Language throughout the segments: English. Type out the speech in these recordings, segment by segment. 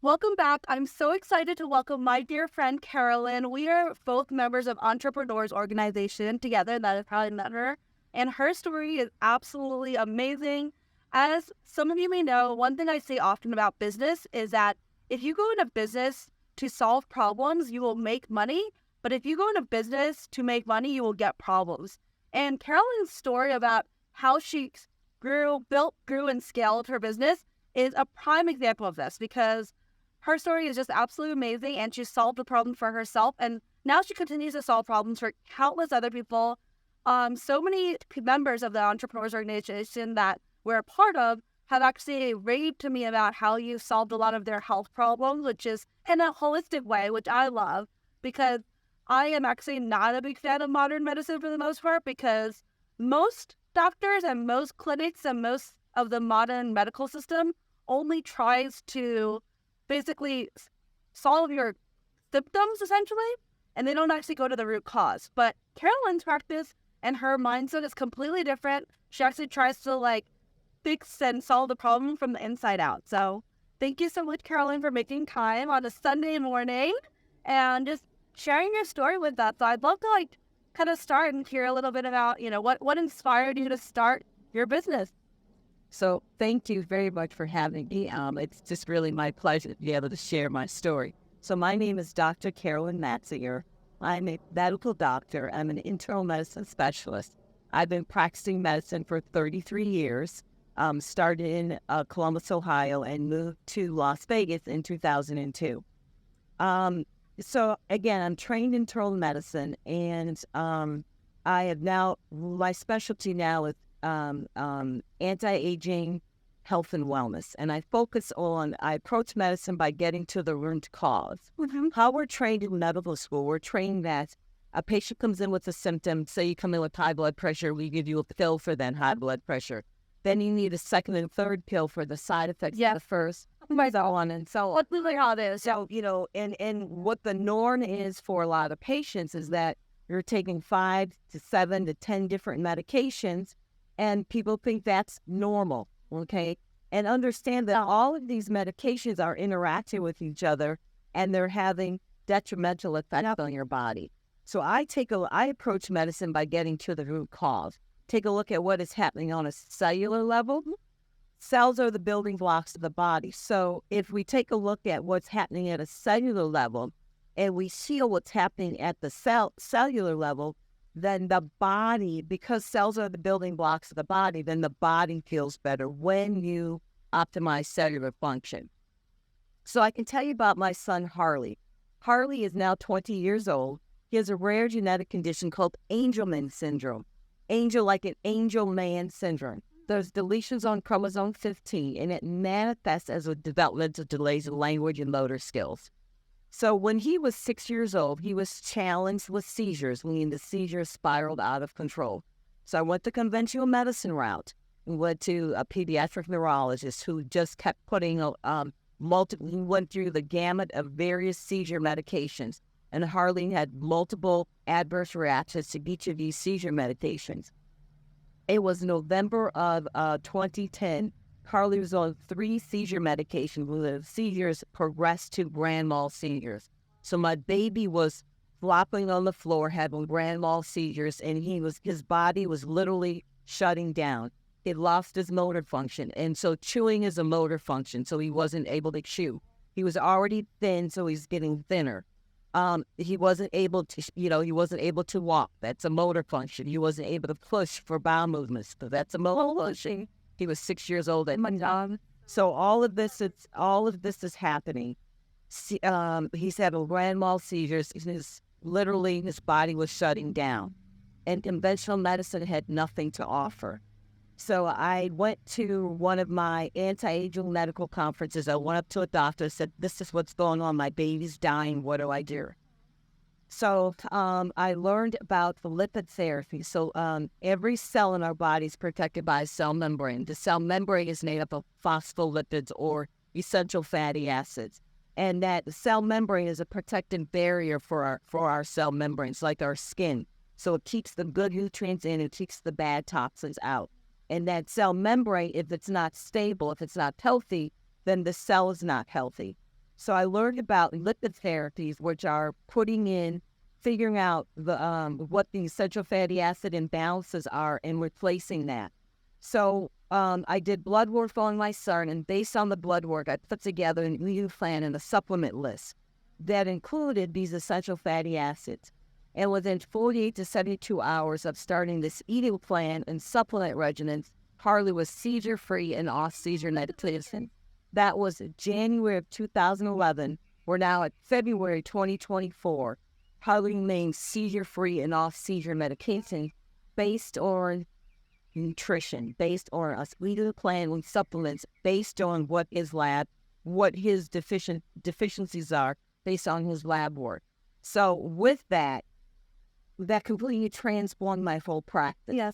Welcome back. I'm so excited to welcome my dear friend Carolyn. We are both members of Entrepreneurs Organization together that have probably met her, and her story is absolutely amazing. As some of you may know, one thing I say often about business is that if you go into business to solve problems, you will make money, but if you go into business to make money, you will get problems. And Carolyn's story about how she grew, and scaled her business is a prime example of this because her story is just absolutely amazing, and she solved a problem for herself, and now she continues to solve problems for countless other people. So many members of the Entrepreneurs Organization that we're a part of have actually raved to me about how you solved a lot of their health problems, which is in a holistic way, which I love, because I am actually not a big fan of modern medicine for the most part, because most doctors and most clinics and most of the modern medical system only tries to basically solve your symptoms essentially, and they don't actually go to the root cause. But Carolyn's practice and her mindset is completely different. She actually tries to fix and solve the problem from the inside out. So thank you so much, Carolyn, for making time on a Sunday morning and just sharing your story with us. So I'd love to kind of start and hear a little bit about, what inspired you to start your business. So thank you very much for having me. It's just really my pleasure to be able to share my story. So my name is Dr. Carolyn Matzinger. I'm a medical doctor. I'm an internal medicine specialist. I've been practicing medicine for 33 years, started in Columbus, Ohio, and moved to Las Vegas in 2002. So again, I'm trained in internal medicine, and I have now, my specialty now is anti-aging, health, and wellness. And I approach medicine by getting to the root cause. Mm-hmm. How we're trained in medical school, we're trained that a patient comes in with a symptom. Say you come in with high blood pressure, we give you a pill for that high blood pressure. Then you need a second and third pill for the side effects of the first, so on and so on. What's really how it is. So, and what the norm is for a lot of patients is that you're taking 5 to 7 to 10 different medications, and people think that's normal, okay? And understand that all of these medications are interacting with each other, and they're having detrimental effects on your body. So I approach medicine by getting to the root cause. Take a look at what is happening on a cellular level. Cells are the building blocks of the body. So if we take a look at what's happening at a cellular level, and we see what's happening at the cellular level, then the body, because cells are the building blocks of the body, then the body feels better when you optimize cellular function. So I can tell you about my son, Harley. Harley is now 20 years old. He has a rare genetic condition called Angelman syndrome. Angel, like an angel man syndrome. There's deletions on chromosome 15, and it manifests as a developmental delays in language and motor skills. So when he was 6 years old, he was challenged with seizures, meaning the seizures spiraled out of control. So I went the conventional medicine route and went to a pediatric neurologist who just kept putting he went through the gamut of various seizure medications. And Harley had multiple adverse reactions to each of these seizure medications. It was November of 2010. Harley was on 3 seizure medications when the seizures progressed to grand mal seizures. So my baby was flopping on the floor, having grand mal seizures, and his body was literally shutting down. He lost his motor function, and so chewing is a motor function, so he wasn't able to chew. He was already thin, so he's getting thinner. He wasn't able to walk. That's a motor function. He wasn't able to push for bowel movements. So that's a motor function. He was 6 years old at the time. So all of this is happening. He's having grand mal seizures. His body was shutting down, and conventional medicine had nothing to offer. So I went to one of my anti-aging medical conferences. I went up to a doctor and said, "This is what's going on. My baby's dying. What do I do?" So I learned about the lipid therapy. So every cell in our body is protected by a cell membrane. The cell membrane is made up of phospholipids or essential fatty acids. And that the cell membrane is a protective barrier for our cell membranes, like our skin. So it keeps the good nutrients in, it keeps the bad toxins out. And that cell membrane, if it's not stable, if it's not healthy, then the cell is not healthy. So I learned about lipid therapies, which are figuring out what the essential fatty acid imbalances are and replacing that. So I did blood work on my son, and based on the blood work, I put together an eating plan and a supplement list that included these essential fatty acids. And within 48 to 72 hours of starting this eating plan and supplement regimen, Harley was seizure-free and off seizure medication. That was January of 2011. We're now at February 2024. Harley remains seizure-free and off seizure medication based on nutrition, based on a eating plan with supplements, based on what his deficiencies are, based on his lab work. So with that completely transformed my whole practice. Yes,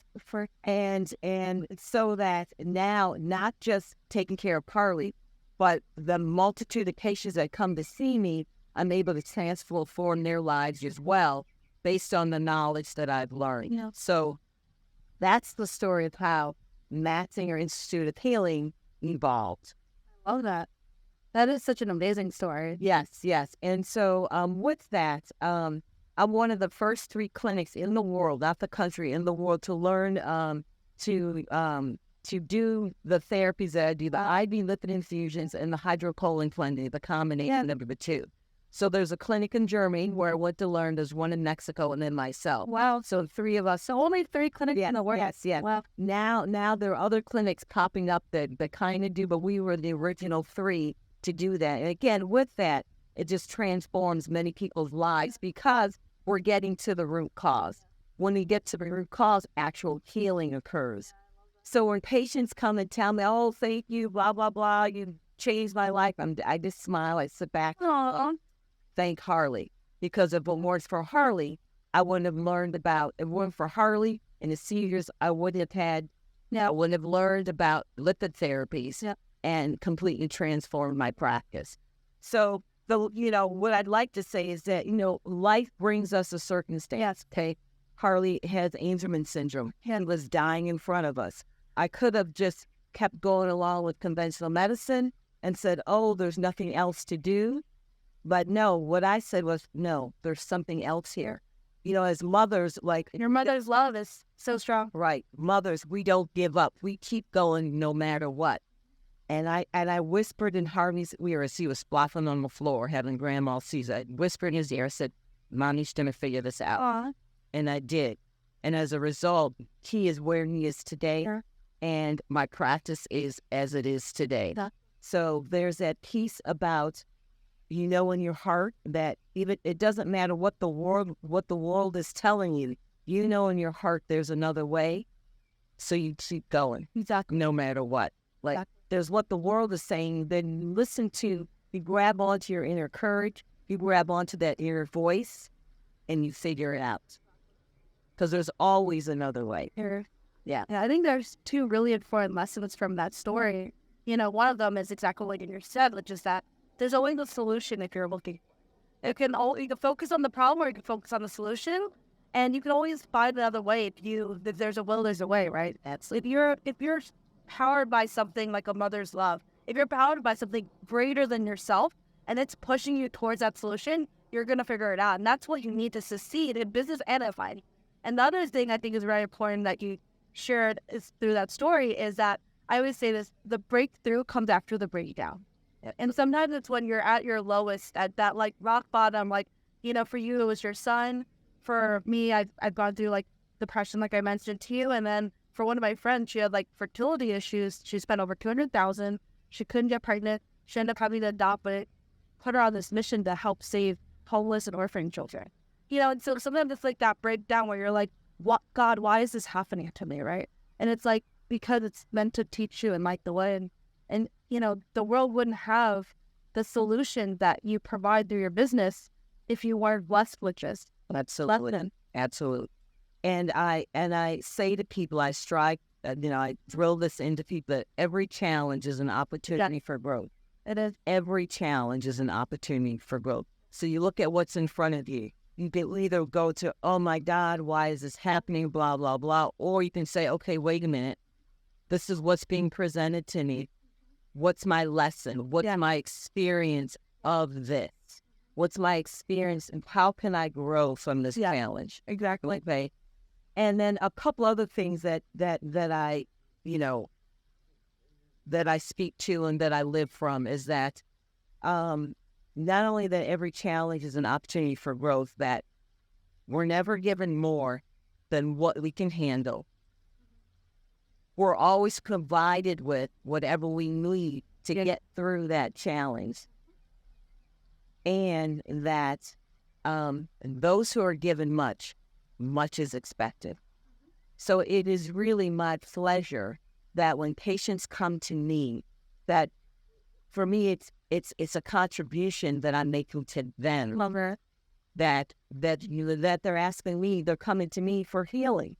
and so that now not just taking care of Harley, but the multitude of patients that come to see me, I'm able to transform their lives as well, based on the knowledge that I've learned. Yeah. So that's the story of how Matzinger Institute of Healing evolved. I love that. That is such an amazing story. Yes. And so with that, I'm one of the first 3 clinics in the world, not the country, in the world, to learn to do the therapies that I do, the IV lipid infusions and the hydrocolon cleansing, the combination of the 2. So there's a clinic in Germany where I went to learn. There's one in Mexico, and then myself. Wow. So 3 of us. So only 3 clinics in the world. Yes. Wow. Now there are other clinics popping up that kind of do, but we were the original 3 to do that. And again, with that, it just transforms many people's lives because we're getting to the root cause. When we get to the root cause, actual healing occurs. So when patients come and tell me, oh, thank you, blah, blah, blah, you changed my life, I just smile, I sit back, thank Harley. Because if it weren't for Harley, I wouldn't have learned about, if it weren't for Harley and the seizures, I wouldn't have learned about lipid therapies and completely transformed my practice. So what I'd like to say is that, life brings us a circumstance. Yes. Okay. Harley has Angelman syndrome. He was dying in front of us. I could have just kept going along with conventional medicine and said, oh, there's nothing else to do. But no, what I said was, no, there's something else here. As mothers, like... Your mother's love is so strong. Right. Mothers, we don't give up. We keep going no matter what. And I whispered in Harley's ear as he was sploffing on the floor having grand mal seizure. I whispered in his ear, I said, Mommy's going to figure this out. Aww. And I did. And as a result, he is where he is today. Sure. And my practice is as it is today. So there's that piece about, in your heart that even it doesn't matter what the world is telling you. In your heart there's another way. So you keep going. Exactly. No matter what. There's what the world is saying, then you grab onto your inner courage, you grab onto that inner voice, and you figure it out. Because there's always another way. Sure. Yeah. I think there's 2 really important lessons from that story. One of them is exactly what you said, which is that there's always a solution if you're looking. You can focus on the problem or you can focus on the solution, and you can always find another way if there's a will, there's a way, right? Absolutely. If you're powered by something like a mother's love, if you're powered by something greater than yourself and it's pushing you towards that solution, you're going to figure it out. And that's what you need to succeed in business and in fighting. And the other thing I think is very important that you shared is through that story is that I always say this, the breakthrough comes after the breakdown. And sometimes it's when you're at your lowest, at that like rock bottom, like, for you, it was your son. For me, I've gone through like depression, like I mentioned to you. And then for one of my friends, she had like fertility issues. She spent over $200,000. She couldn't get pregnant. She ended up having to adopt, but it put her on this mission to help save homeless and orphan children. And so sometimes it's like that breakdown where you're like, what, God, why is this happening to me, right? And it's like, because it's meant to teach you and light the way. And the world wouldn't have the solution that you provide through your business if you weren't blessed with just Absolutely. lesson. Absolutely. And I say to people, I drill this into people that every challenge is an opportunity for growth. It is. Every challenge is an opportunity for growth. So you look at what's in front of you. You can either go to, oh my God, why is this happening, blah, blah, blah. Or you can say, okay, wait a minute. This is what's being presented to me. What's my lesson? What's my experience of this? What's my experience and how can I grow from this challenge? Exactly. Okay. And then a couple other things that I, that I speak to and that I live from is that not only that every challenge is an opportunity for growth, that we're never given more than what we can handle. We're always provided with whatever we need to get through that challenge. And that those who are given much, much is expected. So it is really my pleasure that when patients come to me, that for me it's a contribution that I'm making to them. Love her. That they're asking me, they're coming to me for healing.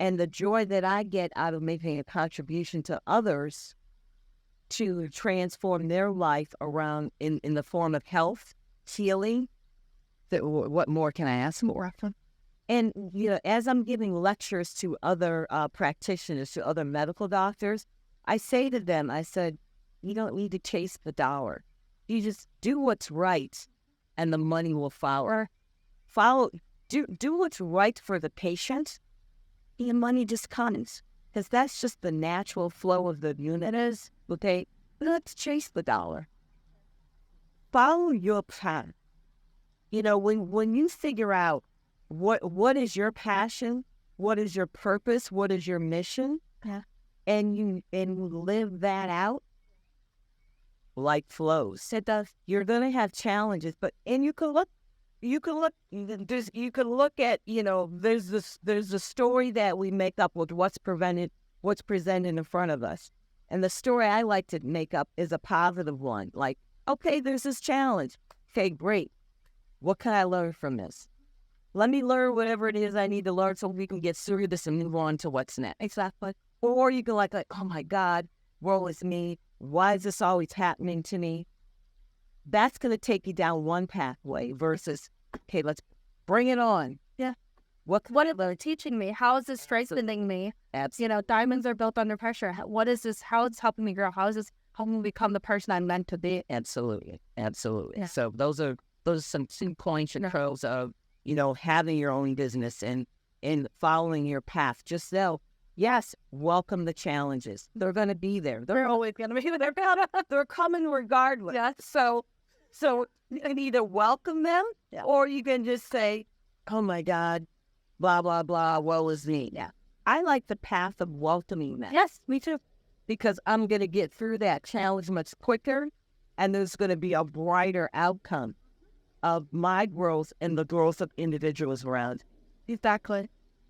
And the joy that I get out of making a contribution to others to transform their life around in the form of health, healing. What more can I ask for? And, as I'm giving lectures to other practitioners, to other medical doctors, I say to them, I said, you don't need to chase the dollar. You just do what's right and the money will follow. Do what's right for the patient and the money just comes. Because that's just the natural flow of the universe. Okay, let's chase the dollar. Follow your path. When you figure out what is your passion, what is your purpose, what is your mission, and you live that out, life flows. It does. You're gonna have challenges, and you can look at, there's a story that we make up with what's presented in front of us. And the story I like to make up is a positive one. Like, okay, there's this challenge. Okay, great. What can I learn from this? Let me learn whatever it is I need to learn so we can get through this and move on to what's next. Exactly. Or you can like, oh my God, woe is me. Why is this always happening to me? That's going to take you down one pathway versus, okay, let's bring it on. Yeah. What is it teaching me? How is this strengthening me? Absolutely. Diamonds are built under pressure. What is this? How is this helping me grow? How is this helping me become the person I'm meant to be? Absolutely. Yeah. So those are some points and pros of, having your own business and following your path. Just so, yes, welcome the challenges. They're going to be there. They're always going to be there. They're coming regardless. Yeah. So you can either welcome them or you can just say, oh my God, blah, blah, blah, woe is me. Yeah. I like the path of welcoming them. Yes, me too. Because I'm going to get through that challenge much quicker and there's going to be a brighter outcome of my growth and the growth of individuals around. Exactly.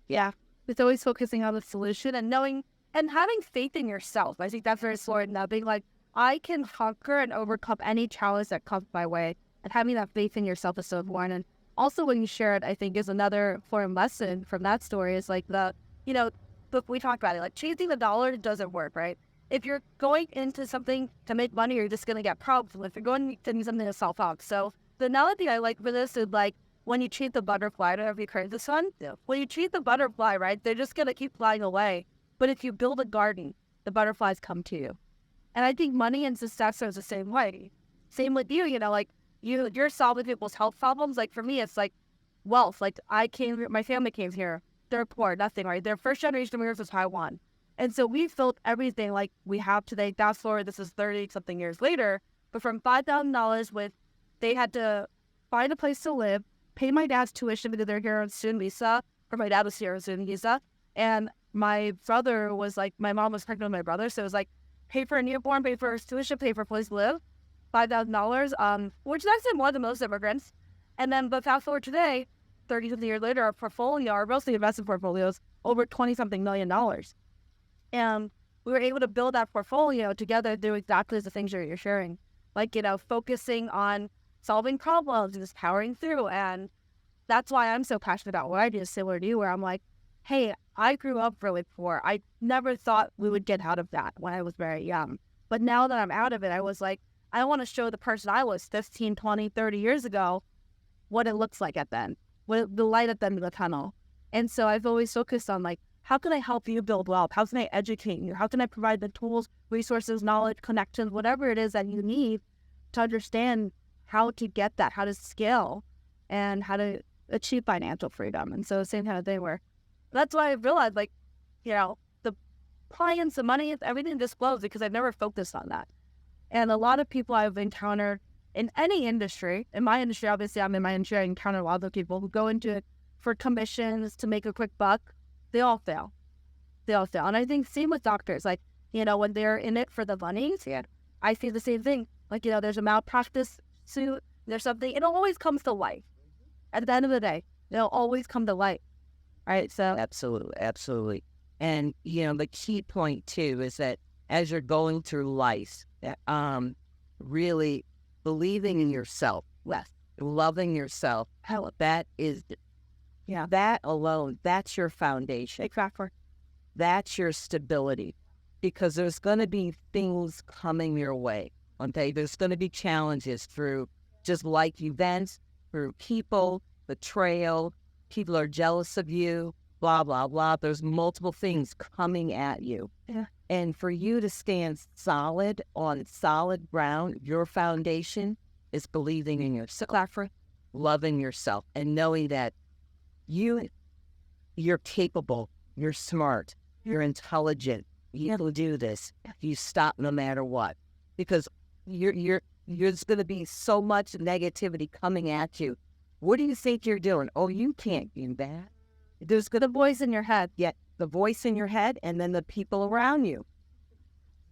Yeah. It's always focusing on the solution and knowing and having faith in yourself. I think that's very important now. Being like, I can conquer and overcome any challenge that comes my way. And having that faith in yourself is so important. And also when you share it, I think is another important lesson from that story is like we talked about it, like chasing the dollar doesn't work, right? If you're going into something to make money, you're just going to get problems. If you're going to do something to self-help. So the analogy I like for this is like when you chase the butterfly, I don't know if you've heard this one. Yeah. When you chase the butterfly, right, they're just going to keep flying away. But if you build a garden, the butterflies come to you. And I think money and success are the same way. Same with you, you're solving people's health problems. Like for me, it's like wealth. Like my family came here. They're poor, nothing, right? Their first generation immigrants was Taiwan. And so we've built everything like we have today. Fast forward, this is 30-something years later. But from $5,000 they had to find a place to live, pay my dad's tuition because they're here on student visa, or my dad was here on student visa. And my brother was like, my mom was pregnant with my brother. So it was like, pay for a newborn, pay for his tuition, pay for a place to live, $5,000, which is actually more than most immigrants. And then, but fast forward today, 30-something years later, our real estate investment portfolio is over $20-something million. And we were able to build that portfolio together through exactly the things you're sharing. Like, focusing on solving problems and just powering through. And that's why I'm so passionate about what I do, similar to you, where I'm like, hey, I grew up really poor. I never thought we would get out of that when I was very young. But now that I'm out of it, I was like, I want to show the person I was 15, 20, 30 years ago what it looks like at then, the light at the end of the tunnel. And so I've always focused on like, how can I help you build wealth? How can I educate you? How can I provide the tools, resources, knowledge, connections, whatever it is that you need to understand how to get that, how to scale, and how to achieve financial freedom. And so same kind of thing where that's why I realized, like, you know, the clients, the money, everything just flows because I've never focused on that. And a lot of people I've encountered in any industry, in my industry, obviously I'm in my industry, I encounter a lot of people who go into it for commissions to make a quick buck. They all fail. They all fail. And I think same with doctors, like, you know, when they're in it for the money, I see the same thing. Like, you know, there's a malpractice suit, there's something, it always comes to light. At the end of the day, they'll always come to light. Right? So Absolutely. And, you know, the key point too is that as you're going through life, really believing in yourself, loving yourself, that alone, that's your foundation. exactly. That's your stability, because there's going to be things coming your way. Okay, there's going to be challenges through just like events, through people, betrayal, people are jealous of you, blah, blah, blah. There's multiple things coming at you. Yeah. And for you to stand solid on solid ground, your foundation is believing in yourself, loving yourself, and knowing that you're capable, you're smart, you're intelligent, you will do this. You stop no matter what, because there's going to be so much negativity coming at you. What do you think you're doing? Oh, you can't do that. There's the voice in your head. Yeah, the voice in your head, and then the people around you.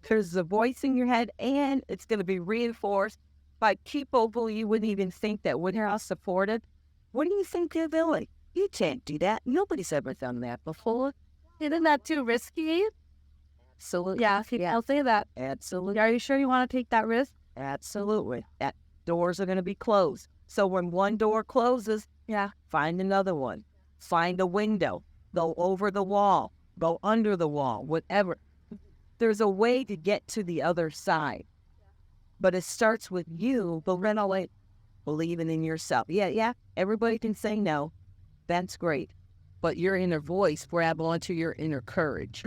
There's the voice in your head, and it's going to be reinforced by people who you wouldn't even think that would have supported. What do you think you're doing? You can't do that. Nobody's ever done that before. Isn't that too risky? Absolutely. Yeah, I'll say that. Absolutely. Are you sure you want to take that risk? Absolutely. That doors are going to be closed. So when one door closes, find another one. Find a window. Go over the wall. Go under the wall. Whatever. There's a way to get to the other side. But it starts with you believing in yourself. Yeah, everybody can say no. That's great. But your inner voice, grab onto your inner courage.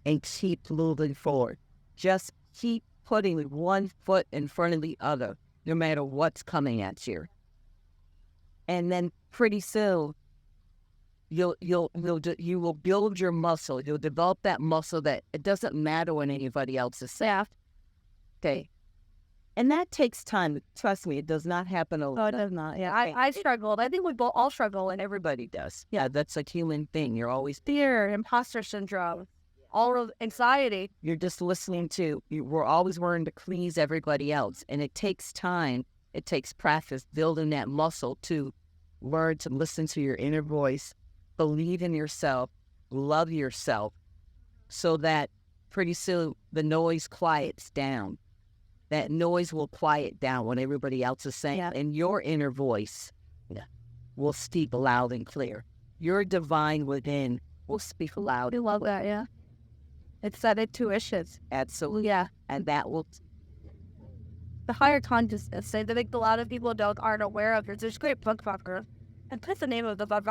And keep moving forward. Just keep putting one foot in front of the other, no matter what's coming at you. And then pretty soon, you will build your muscle. You'll develop that muscle that it doesn't matter when anybody else is soft. Okay. And that takes time. Trust me, it does not happen overnight. Oh, it does not. Yeah, I struggled. I think we both all struggle, and Everybody does. Yeah, that's a human thing. You're always fear, imposter syndrome, all of anxiety. You're just listening to, we're always wanting to please everybody else. And it takes time. It takes practice building that muscle to learn to listen to your inner voice, believe in yourself, love yourself, so that pretty soon the noise quiets down. That noise will quiet down when everybody else is saying, and your inner voice will speak loud and clear. Your divine within will speak loud. I love that, yeah. It's that intuition. Absolutely. Yeah. And that will... The higher consciousness, I think a lot of people aren't aware of. There's this great book about her. And what's the name of the book?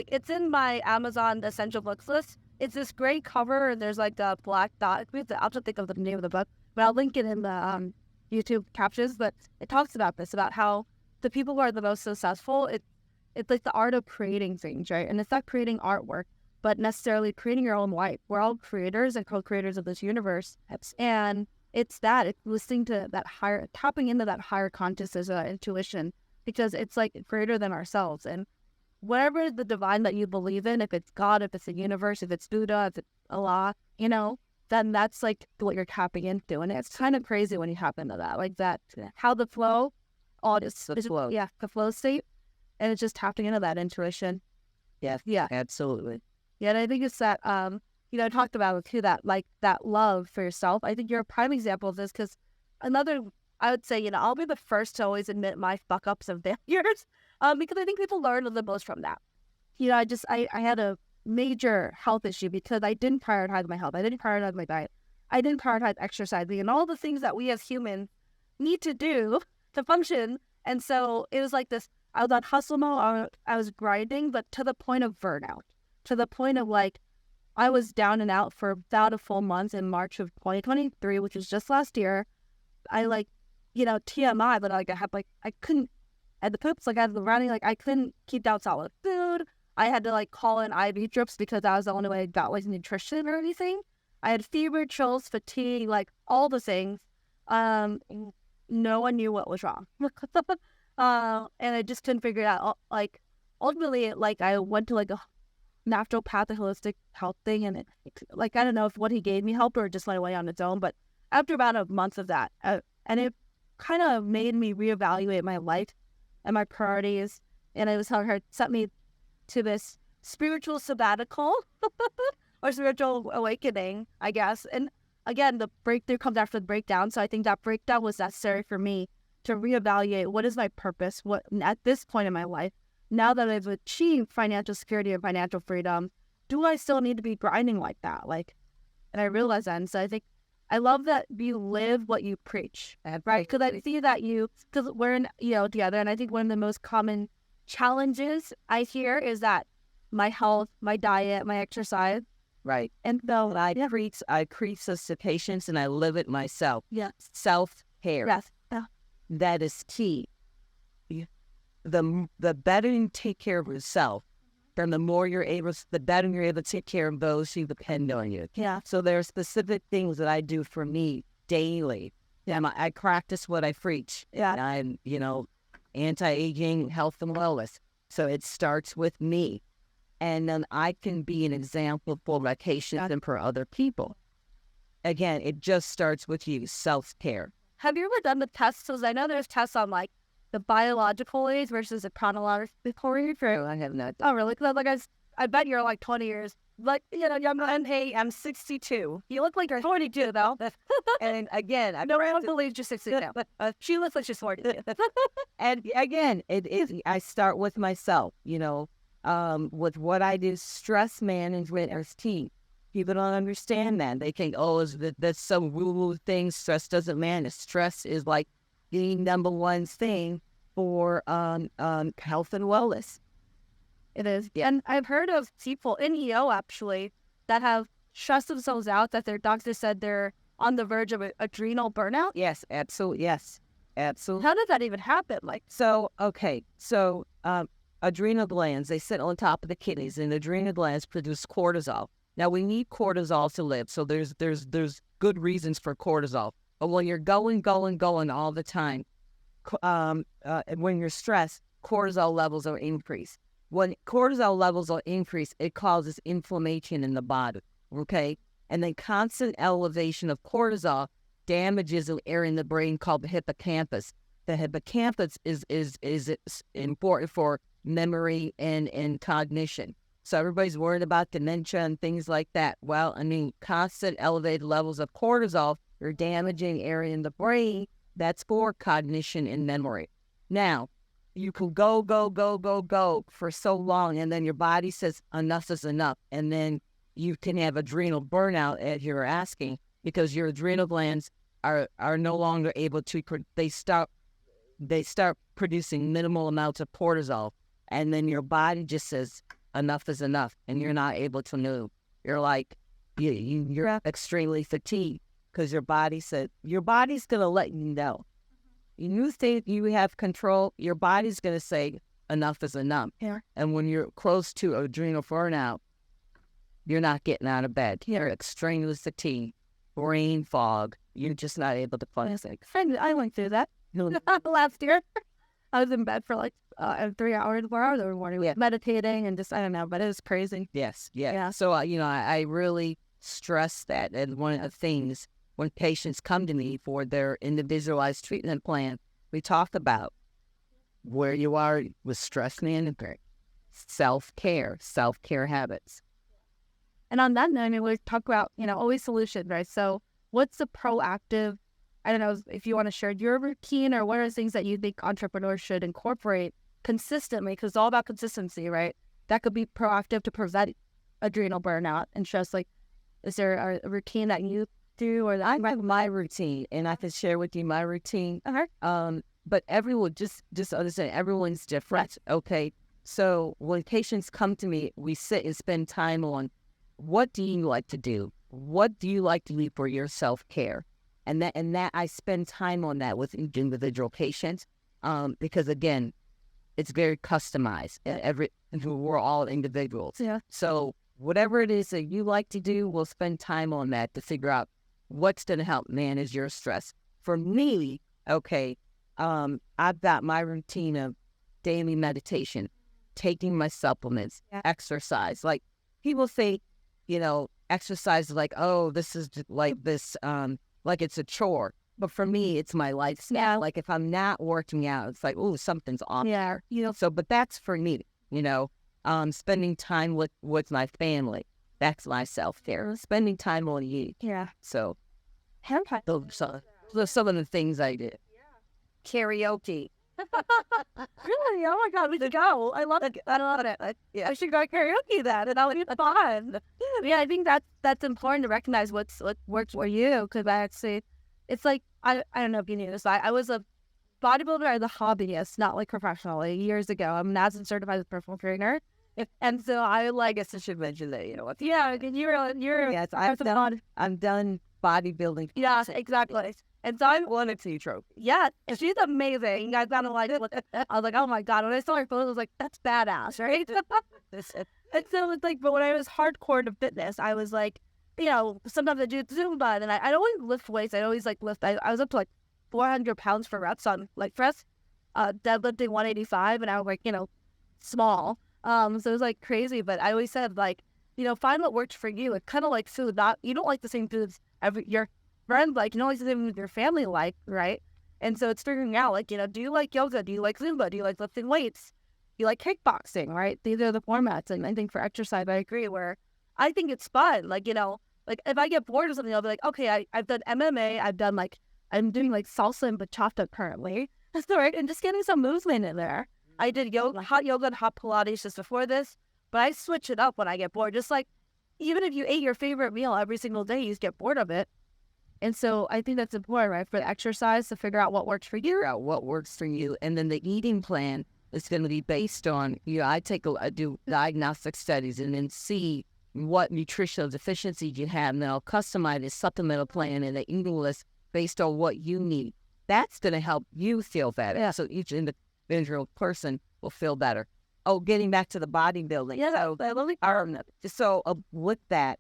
It's in my Amazon Essential Books list. It's this great cover, and there's like the black dot. I'll have to think of the name of the book, but I'll link it in the YouTube captions. But it talks about this, about how the people who are the most successful, it's like the art of creating things, right? And it's not creating artwork, but necessarily creating your own life. We're all creators and co-creators of this universe. And it's listening to that higher, tapping into that higher consciousness, intuition, because it's like greater than ourselves. And whatever the divine that you believe in, if it's God, if it's the universe, if it's Buddha, if it's Allah, then that's like what you're tapping into. And it's kind of crazy when you tap into that, like that, how the flow, the flow state, and it's just tapping into that intuition. Yeah, absolutely. Yeah, and I think it's that, I talked about it too, that like that love for yourself. I think you're a prime example of this, because I would say, I'll be the first to always admit my fuck ups and failures, because I think people learn the most from that. I had a major health issue because I didn't prioritize my health. I didn't prioritize my diet. I didn't prioritize exercising and all the things that we as humans need to do to function. And so it was like this, I was on hustle mode, I was grinding, but to the point of burnout, to the point of like, I was down and out for about a full month in March of 2023, which was just last year. I TMI, but like I couldn't, at the poops, like I had the running, like I couldn't keep down solid food. I had to like call in IV drips because that was the only way I got like nutrition or anything. I had fever, chills, fatigue, like all the things. No one knew what was wrong. And I just couldn't figure it out. Like ultimately, like I went to like a naturopathic holistic health thing, and like I don't know if what he gave me helped or it just went away on its own. But after about a month of that, and it kind of made me reevaluate my life and my priorities. And it was how her sent me to this spiritual sabbatical or spiritual awakening, I guess. And again, the breakthrough comes after the breakdown. So I think that breakdown was necessary for me to reevaluate what is my purpose, what at this point in my life, now that I've achieved financial security and financial freedom, do I still need to be grinding like that? Like, and I realized that. And so I think I love that you live what you preach, right? Because I see that because we're in, together. And I think one of the most common challenges I hear is that my health, my diet, my exercise. Right. And though I preach this to patients and I live it myself. Yeah. Self-care. Yes. Yeah. That is key. The better you take care of yourself, then the better you're able to take care of those who depend on you. Yeah. So there are specific things that I do for me daily. Yeah. I practice what I preach. Yeah. And I'm, anti-aging, health and wellness. So it starts with me. And then I can be an example for my patients and for other people. Again, it just starts with you, self-care. Have you ever done the tests? Because I know there's tests on like the biological age versus the chronological age. I have not. Oh, really? Because I bet you're like 20 years. Like, younger than, hey, I'm 62. You look like you're 42, though. And again, no one believes you're 62. She looks like she's 42. And again, it is. I start with myself, with what I do, stress management as team. People don't understand that. They think, that's some woo-woo thing. Stress doesn't matter. Stress is like the number one thing for health and wellness. It is. Yeah. And I've heard of people in EO, actually, that have stressed themselves out, that their doctor said they're on the verge of adrenal burnout. Yes, absolutely. Yes, absolutely. How did that even happen? Adrenal glands, they sit on top of the kidneys, and adrenal glands produce cortisol. Now, we need cortisol to live, so there's good reasons for cortisol. But when you're going all the time, when you're stressed, cortisol levels are increased. When cortisol levels are increased, it causes inflammation in the body, okay? And then constant elevation of cortisol damages an area in the brain called the hippocampus. The hippocampus is important for memory and cognition. So everybody's worried about dementia and things like that. Well, constant elevated levels of cortisol are damaging area in the brain that's for cognition and memory. Now, you can go for so long, and then your body says enough is enough. And then you can have adrenal burnout, as you're asking, because your adrenal glands are no longer able to, they start producing minimal amounts of cortisol. And then your body just says enough is enough, and you're not able to move. You're like, you're extremely fatigued because your body's going to let you know. You think you have control, your body's going to say enough is enough. Yeah. And when you're close to adrenal burnout, you're not getting out of bed. You're extremely fatigued, brain fog. You're just not able to function. I went through that last year. I was in bed for like 3 hours, 4 hours every morning, meditating and just, I don't know, but it was crazy. Yes, yeah. So, I really stress that. And one of the things when patients come to me for their individualized treatment plan, we talk about where you are with stress management, self-care habits. And on that note, we talk about, always solutions, right? So what's the proactive, I don't know if you want to share your routine or what are the things that you think entrepreneurs should incorporate consistently, because it's all about consistency, right? That could be proactive to prevent adrenal burnout and stress. Like, is there a routine that you do? Or I have my routine, and I can share with you my routine. But everyone, just understand, everyone's different, okay? So when patients come to me, we sit and spend time on what do you like to do? What do you like to do for your self-care? And that I spend time on that with each individual patient, because again, it's very customized. We're all individuals. Yeah. So whatever it is that you like to do, we'll spend time on that to figure out what's going to help manage your stress. For me, okay, I've got my routine of daily meditation, taking my supplements, exercise. Like people say, exercise is like, oh, this is like this, like it's a chore. But for me, it's my lifestyle. Yeah. Like if I'm not working out, it's like, oh, something's off. Yeah. So, but that's for me, spending time with my family. That's my self-care. Spending time on you. Yeah. So, those are some of the things I did. Karaoke. Really? Oh my God, we should go. I love it. I love it. I should go karaoke then, and that'll be fun. Yeah, I think that's important to recognize what works for you, because actually, it's like, I don't know if you knew this, I was a bodybuilder as a hobbyist, not like professionally, years ago. I'm an ASM certified personal trainer. And so I guess I should mention that, Yeah, you're yes, I'm done bodybuilding. Yeah, exactly. And so I won a tea trophy. Yeah, and she's amazing. You guys gotta I was like, oh my God, when I saw her photos, I was like, that's badass, right? And so it's like, but when I was hardcore to fitness, I was like, sometimes I do Zumba, and I'd always lift weights. I'd always lift. I was up to like 400 pounds for reps on leg press, deadlifting 185, and I was like, small. So it was like crazy, but I always said find what works for you. It's kind of like food. You don't like the same foods your friends like. You don't like the same with your family like, right? And so it's figuring out do you like yoga? Do you like Zumba? Do you like lifting weights? Do you like kickboxing? Right? These are the formats. And I think for exercise, I agree. Where I think it's fun. Like if I get bored or something, I'll be like, okay, I've done MMA. I've done I'm doing salsa and bachata currently. That's right. And just getting some movement in there. I did hot yoga and hot Pilates just before this, but I switch it up when I get bored. Just even if you ate your favorite meal every single day, you just get bored of it. And so I think that's important, right? For the exercise, to figure out what works for you. Figure out what works for you. And then the eating plan is going to be based on, I do diagnostic studies and then see what nutritional deficiencies you have. And then I'll customize a supplemental plan and an eating list based on what you need. That's going to help you feel better. Yeah. So each individual person will feel better. Oh, getting back to the bodybuilding. Yeah, so with that,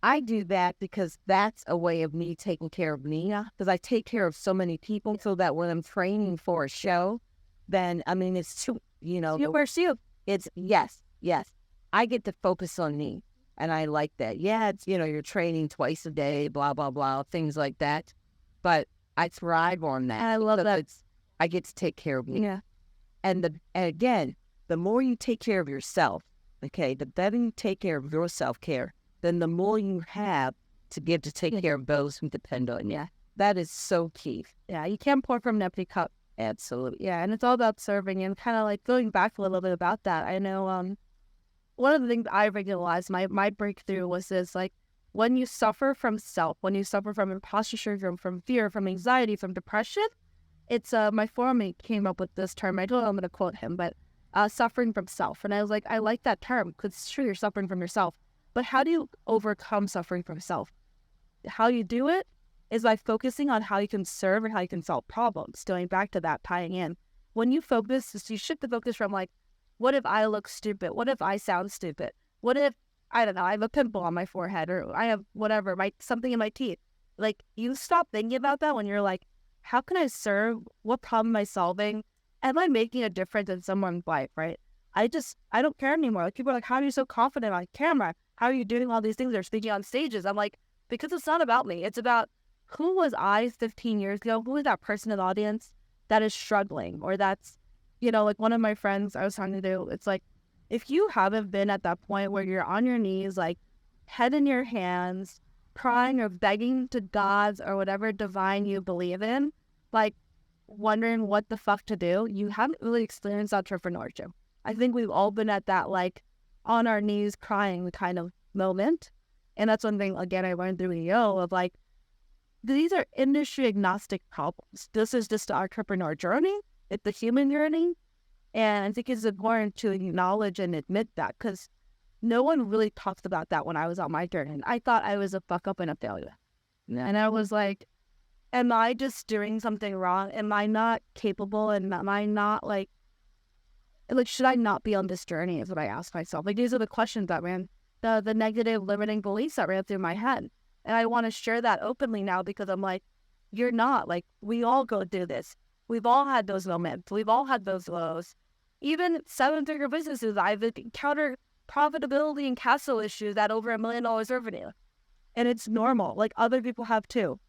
I do that because that's a way of me taking care of me. Because I take care of so many people, so that when I'm training for a show, then it's too, Where's you? It's yes. I get to focus on me, and I like that. Yeah, it's you're training twice a day, blah blah blah, things like that. But I thrive on that. I love that. I get to take care of me. Yeah. And again, the more you take care of yourself, okay, the better you take care of your self-care, then the more you have to give to take care of those who depend on you. Yeah. That is so key. Yeah, you can't pour from an empty cup. Absolutely. Yeah, and it's all about serving, and kind of going back a little bit about that. I know one of the things I realized, my breakthrough was this, when you suffer from self, when you suffer from imposter syndrome, from fear, from anxiety, from depression, it's my former came up with this term. I don't know, I'm going to quote him, but suffering from self. And I was like, I like that term, because it's true, you're suffering from yourself. But how do you overcome suffering from self? How you do it is by focusing on how you can serve and how you can solve problems. Going back to that, tying in. When you focus, you shift the focus from what if I look stupid? What if I sound stupid? What if, I don't know, I have a pimple on my forehead, or I have whatever, something in my teeth. You stop thinking about that when you're how can I serve? What problem am I solving? Am I making a difference in someone's life, right? I don't care anymore. People are how are you so confident on camera? How are you doing all these things? They're speaking on stages. I'm because it's not about me. It's about who was I 15 years ago? Who is that person in the audience that is struggling? Or that's, one of my friends I was talking to, it's if you haven't been at that point where you're on your knees, head in your hands, crying or begging to gods or whatever divine you believe in, wondering what the fuck to do, you haven't really experienced entrepreneurship. I think we've all been at that, on our knees crying kind of moment. And that's one thing, again, I learned through EO of these are industry agnostic problems. This is just the entrepreneur journey. It's the human journey. And I think it's important to acknowledge and admit that, because no one really talks about that when I was on my journey. And I thought I was a fuck up and a failure. Yeah. And I was am I just doing something wrong? Am I not capable? And am I not like, should I not be on this journey is what I ask myself. Like, these are the questions that the negative limiting beliefs that ran through my head. And I want to share that openly now because I'm like, you're not. Like, we all go through this. We've all had those moments. We've all had those lows. Even 7-figure businesses, I've encountered profitability and cash flow issues at over $1 million revenue. And it's normal. Like, other people have too.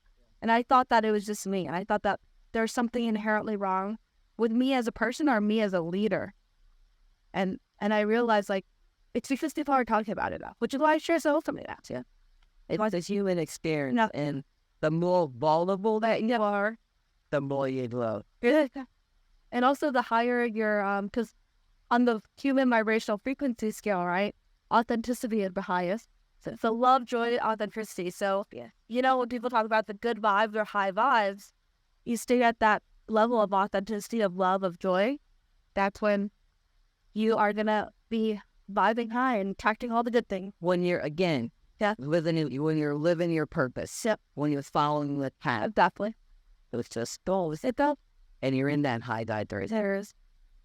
And I thought that it was just me. And I thought that there's something inherently wrong with me as a person or me as a leader. And I realized, like, it's because people are talking about it now, which is why I share so openly now. Yeah. It's a human experience. And the more vulnerable that you are, the more you glow. And also the higher your, because on the human vibrational frequency scale, right, authenticity is the highest. So it's a love, joy, authenticity. So, you know, when people talk about the good vibes or high vibes, you stay at that level of authenticity, of love, of joy. That's when you are going to be vibing high and attracting all the good things. When you're, again, when you're living your purpose, when you're following the path. Definitely. It's just goals. It does. And you're in that high vibe. There's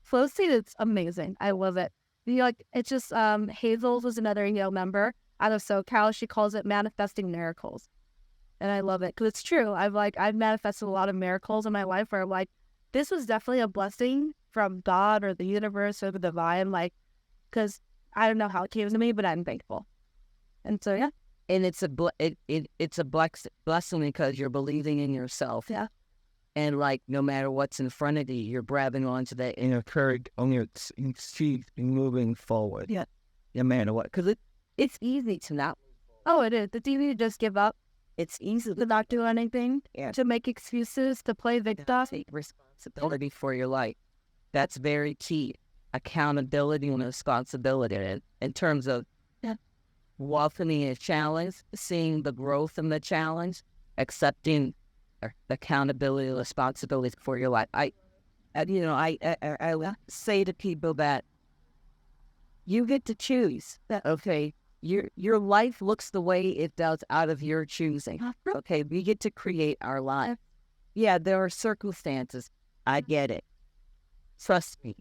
flow state. It's amazing. I love it. You know, like, it's just Hazel was another member out of SoCal. She calls it manifesting miracles, and I love it because it's true. I've manifested a lot of miracles in my life where I'm like, this was definitely a blessing from God or the universe or the divine. Like, because I don't know how it came to me, but I'm thankful. And so and it's a blessing because you're believing in yourself. Yeah. And like, no matter what's in front of you, you're grabbing onto that inner courage on your feet and moving forward. Yeah. No matter what. Because it's easy to not. Oh, it is. It's easy to just give up. It's easy to not do anything. Yeah. To make excuses, to play victim. Take responsibility for your life. That's very key. Accountability and responsibility in terms of welcoming a challenge, seeing the growth in the challenge, accepting accountability and responsibility for your life. I say to people that you get to choose. Okay, your life looks the way it does out of your choosing. Okay, we get to create our life. Yeah, there are circumstances. I get it. Trust me.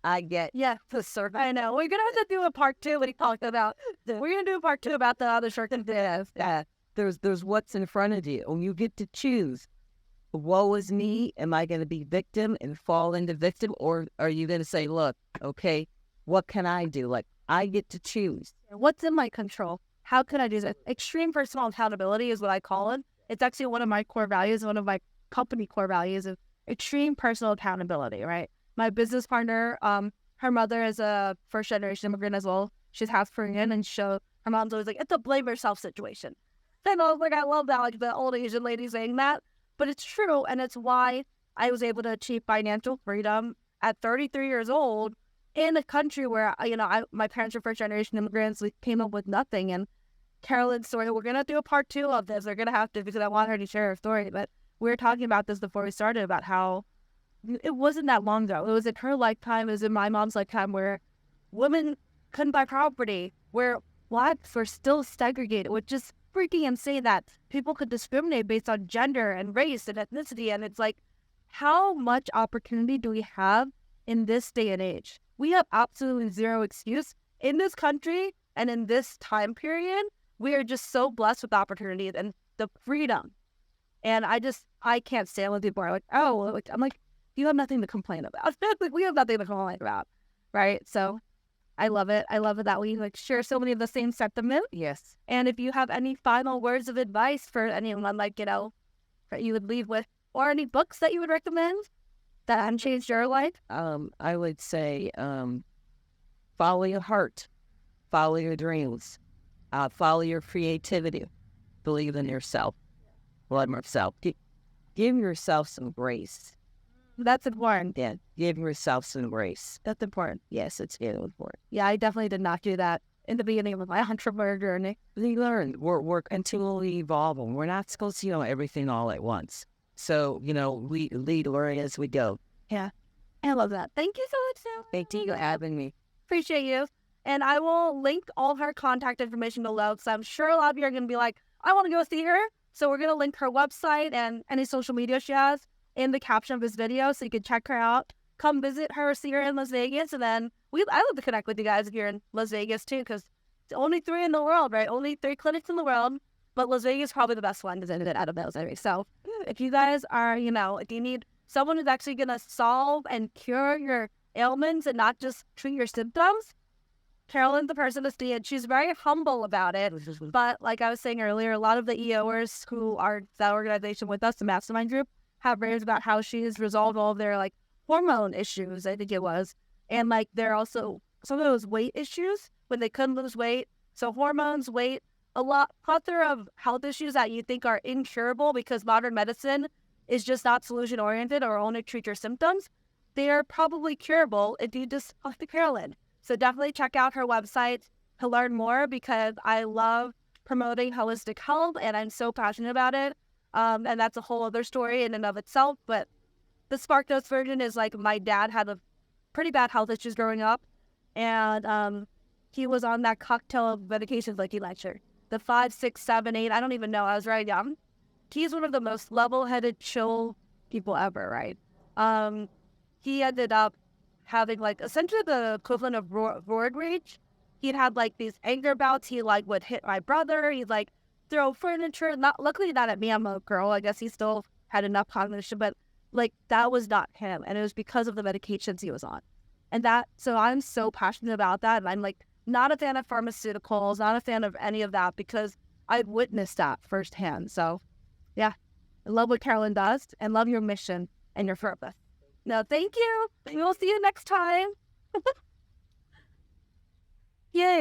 I get the circle. I know. We're gonna have to do a part 2 when we talk about. We're gonna do a part 2 about the other circumstances. There's what's in front of you, and you get to choose. Woe is me. Am I going to be victim and fall into victim, or are you going to say, look, okay, what can I do? Like, I get to choose. What's in my control? How can I do that? Extreme personal accountability is what I call it. It's actually one of my core values, one of my company core values of extreme personal accountability. Right. My business partner, her mother is a first-generation immigrant as well. She's half Korean, and her mom's always like, it's a blame yourself situation. And I was like, I love that, like the old Asian lady saying that. But it's true, and it's why I was able to achieve financial freedom at 33 years old in a country where, my parents are first-generation immigrants. We came up with nothing. And Carolyn's story, we're going to do a part 2 of this. We're going to have to, because I want her to share her story. But we were talking about this before we started, about how it wasn't that long ago. It was in her lifetime. It was in my mom's lifetime where women couldn't buy property, where blacks were still segregated, which is freaking insane that people could discriminate based on gender and race and ethnicity. And it's like, how much opportunity do we have in this day and age? We have absolutely zero excuse in this country and in this time period. We are just so blessed with opportunities and the freedom. And I can't stand when people are like, oh, I'm like, you have nothing to complain about. Like, we have nothing to complain about, right? So I love it. I love it that we share so many of the same sentiments. Yes. And if you have any final words of advice for anyone, that you would leave with, or any books that you would recommend that have changed your life? I would say, follow your heart, follow your dreams, follow your creativity, believe in yourself, love yourself, give yourself some grace. That's important. Yeah, give yourself some grace. That's important. Yes, it's really important. Yeah, I definitely did not do that in the beginning of my entrepreneur journey. We learn. We're continually evolving. We're not supposed to know everything all at once. So, we learn as we go. Yeah, I love that. Thank you so much, Sarah. Thank you for having me. Appreciate you. And I will link all her contact information below, because I'm sure a lot of you are going to be like, I want to go see her. So we're going to link her website and any social media she has in the caption of this video so you can check her out. Come visit her, see her in Las Vegas, and then I love to connect with you guys if you're in Las Vegas too, because it's only 3 in the world, right? Only 3 clinics in the world, but Las Vegas is probably the best one out of those areas. So if you guys are, if you need someone who's actually going to solve and cure your ailments and not just treat your symptoms, Carolyn's the person to see, and she's very humble about it. But like I was saying earlier, a lot of the EOers who are that organization with us, the mastermind group, have raised about how she's resolved all of their like hormone issues, I think it was. And like there are also some of those weight issues when they couldn't lose weight. So hormones, weight, plethora of health issues that you think are incurable because modern medicine is just not solution oriented or only treat your symptoms. They are probably curable if you just talk to Carolyn. So definitely check out her website to learn more, because I love promoting holistic health and I'm so passionate about it. And that's a whole other story in and of itself. But the Spark Notes version is like my dad had a pretty bad health issues growing up. And he was on that cocktail of medications like he lectured. The 5, 6, 7, 8, I don't even know. I was very young. He's one of the most level-headed, chill people ever, right? He ended up having like essentially the equivalent of roid rage. He'd had like these anger bouts. He like would hit my brother. He'd like throw furniture. Luckily not at me. I'm a girl. I guess he still had enough cognition, but like that was not him. And it was because of the medications he was on. So I'm so passionate about that. And I'm like not a fan of pharmaceuticals, not a fan of any of that, because I've witnessed that firsthand. So yeah, I love what Carolyn does and love your mission and your purpose. No, thank you. We'll see you next time. Yay.